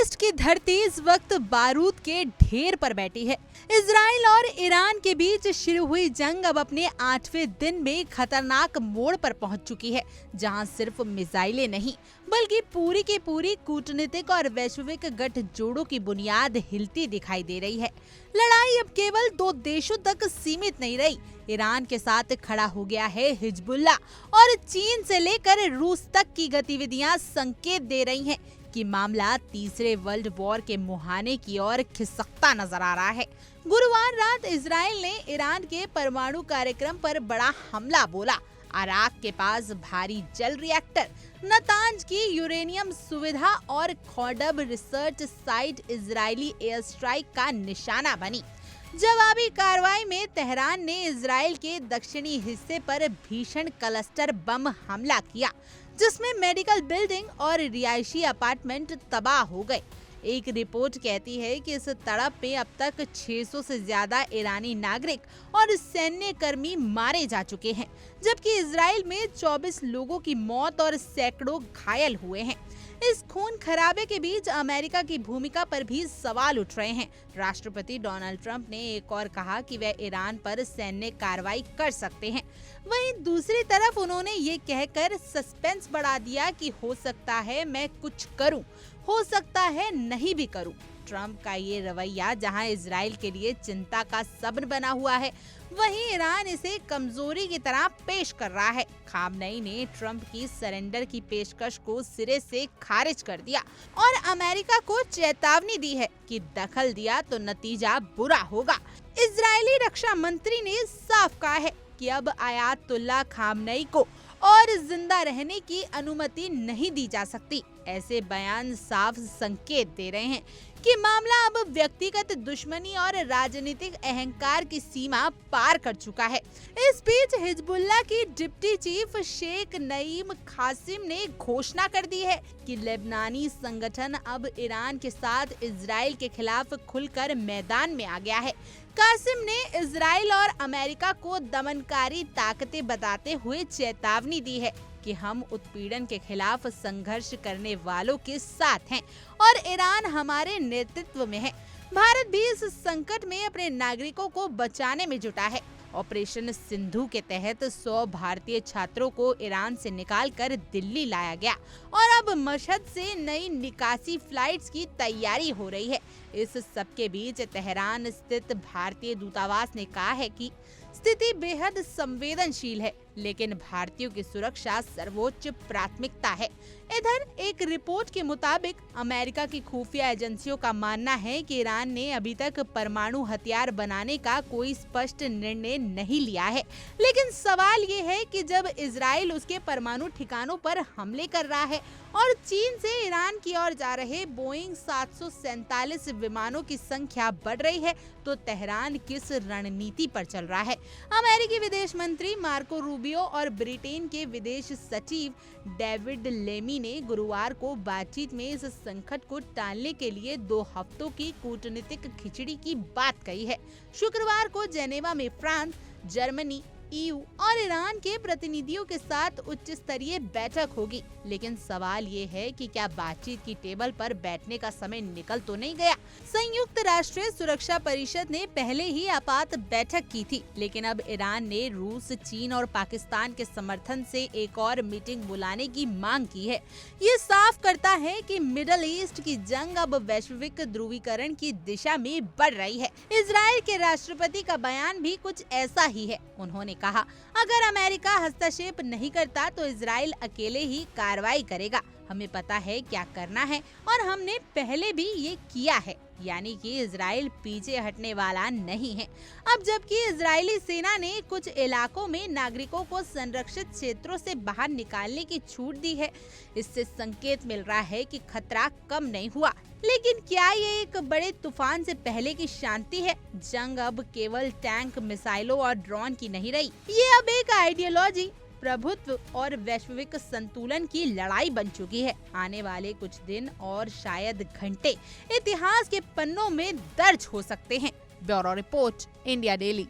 East की धरती इस वक्त बारूद के ढेर पर बैठी है। इजराइल और ईरान के बीच शुरू हुई जंग अब अपने 8वें दिन में खतरनाक मोड़ पर पहुंच चुकी है, जहां सिर्फ मिसाइलें नहीं बल्कि पूरी की पूरी कूटनीतिक और वैश्विक गठजोड़ों की बुनियाद हिलती दिखाई दे रही है। लड़ाई अब केवल दो देशों तक सीमित नहीं रही। ईरान के साथ खड़ा हो गया है हिजबुल्लाह और चीन से लेकर रूस तक की गतिविधियां संकेत दे रही हैं कि मामला तीसरे वर्ल्ड वॉर के मुहाने की ओर खिसकता नजर आ रहा है। गुरुवार रात इजराइल ने ईरान के परमाणु कार्यक्रम पर बड़ा हमला बोला। अराक के पास भारी जल रिएक्टर, नतांज की यूरेनियम सुविधा और खोडब research site Israeli air strike का निशाना बनी। जवाबी कार्रवाई में तेहरान ने इजराइल के दक्षिणी हिस्से पर भीषण क्लस्टर बम हमला किया, जिसमें मेडिकल बिल्डिंग और रिहायशी अपार्टमेंट तबाह हो गए। एक रिपोर्ट कहती है कि इस तड़प में अब तक 600 से ज्यादा ईरानी नागरिक और सैन्य कर्मी मारे जा चुके हैं, जबकि इजराइल में 24 लोगों की मौत और सैकड़ों घायल हुए हैं। इस खून खराबे के बीच अमेरिका की भूमिका पर भी सवाल उठ रहे हैं। राष्ट्रपति डोनाल्ड ट्रंप ने एक और कहा कि वह ईरान पर सैन्य कार्रवाई कर सकते हैं। वहीं दूसरी तरफ उन्होंने ये कहकर सस्पेंस बढ़ा दिया कि हो सकता है मैं कुछ करूं, हो सकता है नहीं भी करूं। ट्रंप का ये रवैया जहां इजराइल के लिए चिंता का सबन बना हुआ है, वहीं ईरान इसे कमजोरी की तरह पेश कर रहा है। खामनेई ने ट्रंप की सरेंडर की पेशकश को सिरे से खारिज कर दिया और अमेरिका को चेतावनी दी है कि दखल दिया तो नतीजा बुरा होगा। इजरायली रक्षा मंत्री ने साफ कहा है कि अब आयातुल्लाह खामनेई को और जिंदा रहने की अनुमति नहीं दी जा सकती। ऐसे बयान साफ संकेत दे रहे हैं कि मामला अब व्यक्तिगत दुश्मनी और राजनीतिक अहंकार की सीमा पार कर चुका है। इस बीच हिजबुल्लाह की डिप्टी चीफ शेख नईम कासिम ने घोषणा कर दी है कि लेबनानी संगठन अब ईरान के साथ इजराइल के खिलाफ खुलकर मैदान में आ गया है। कासिम ने इजराइल और अमेरिका को दमनकारी ताकतें बताते हुए चेतावनी दी है कि हम उत्पीड़न के खिलाफ संघर्ष करने वालों के साथ हैं और ईरान हमारे नेतृत्व में है। भारत भी इस संकट में अपने नागरिकों को बचाने में जुटा है। ऑपरेशन सिंधु के तहत 100 भारतीय छात्रों को ईरान से निकालकर दिल्ली लाया गया और अब मशहद से नई निकासी फ्लाइट्स की तैयारी हो रही है। इस सबके बीच तेहरान स्थित भारतीय दूतावास ने कहा है कि स्थिति बेहद संवेदनशील है, लेकिन भारतीयों की सुरक्षा सर्वोच्च प्राथमिकता है। इधर एक रिपोर्ट के मुताबिक अमेरिका की खुफिया एजेंसियों का मानना है कि ईरान ने अभी तक परमाणु हथियार बनाने का कोई स्पष्ट निर्णय नहीं लिया है, लेकिन सवाल ये है कि जब इजराइल उसके परमाणु ठिकानों पर हमले कर रहा है और चीन से ईरान की ओर जा रहे बोइंग 747 विमानों की संख्या बढ़ रही है, तो तेहरान किस रणनीति पर चल रहा है। अमेरिकी विदेश मंत्री मार्को रूबियो और ब्रिटेन के विदेश सचिव डेविड लेमी ने गुरुवार को बातचीत में इस संकट को टालने के लिए 2 हफ्तों की कूटनीतिक खिचड़ी की बात कही है। शुक्रवार को जेनेवा में फ्रांस, जर्मनी, EU और ईरान के प्रतिनिधियों के साथ उच्च स्तरीय बैठक होगी, लेकिन सवाल ये है कि क्या बातचीत की टेबल पर बैठने का समय निकल तो नहीं गया। संयुक्त राष्ट्र सुरक्षा परिषद ने पहले ही आपात बैठक की थी, लेकिन अब ईरान ने रूस, चीन और पाकिस्तान के समर्थन से एक और मीटिंग बुलाने की मांग की है। ये साफ करता है कि मिडल ईस्ट की जंग अब वैश्विक ध्रुवीकरण की दिशा में बढ़ रही है। इजराइल के राष्ट्रपति का बयान भी कुछ ऐसा ही है। उन्होंने कहा, अगर अमेरिका हस्तक्षेप नहीं करता तो इजराइल अकेले ही कार्रवाई करेगा। हमें पता है क्या करना है और हमने पहले भी ये किया है, यानी कि इजराइल पीछे हटने वाला नहीं है। अब जबकि इजरायली सेना ने कुछ इलाकों में नागरिकों को संरक्षित क्षेत्रों से बाहर निकालने की छूट दी है, इससे संकेत मिल रहा है कि खतरा कम नहीं हुआ। लेकिन क्या ये एक बड़े तूफान से पहले की शांति है? जंग अब केवल टैंक, मिसाइलों और ड्रोन की नहीं रही, ये अब एक आइडियोलॉजी, प्रभुत्व और वैश्विक संतुलन की लड़ाई बन चुकी है। आने वाले कुछ दिन और शायद घंटे इतिहास के पन्नों में दर्ज हो सकते हैं। Bureau report, India daily.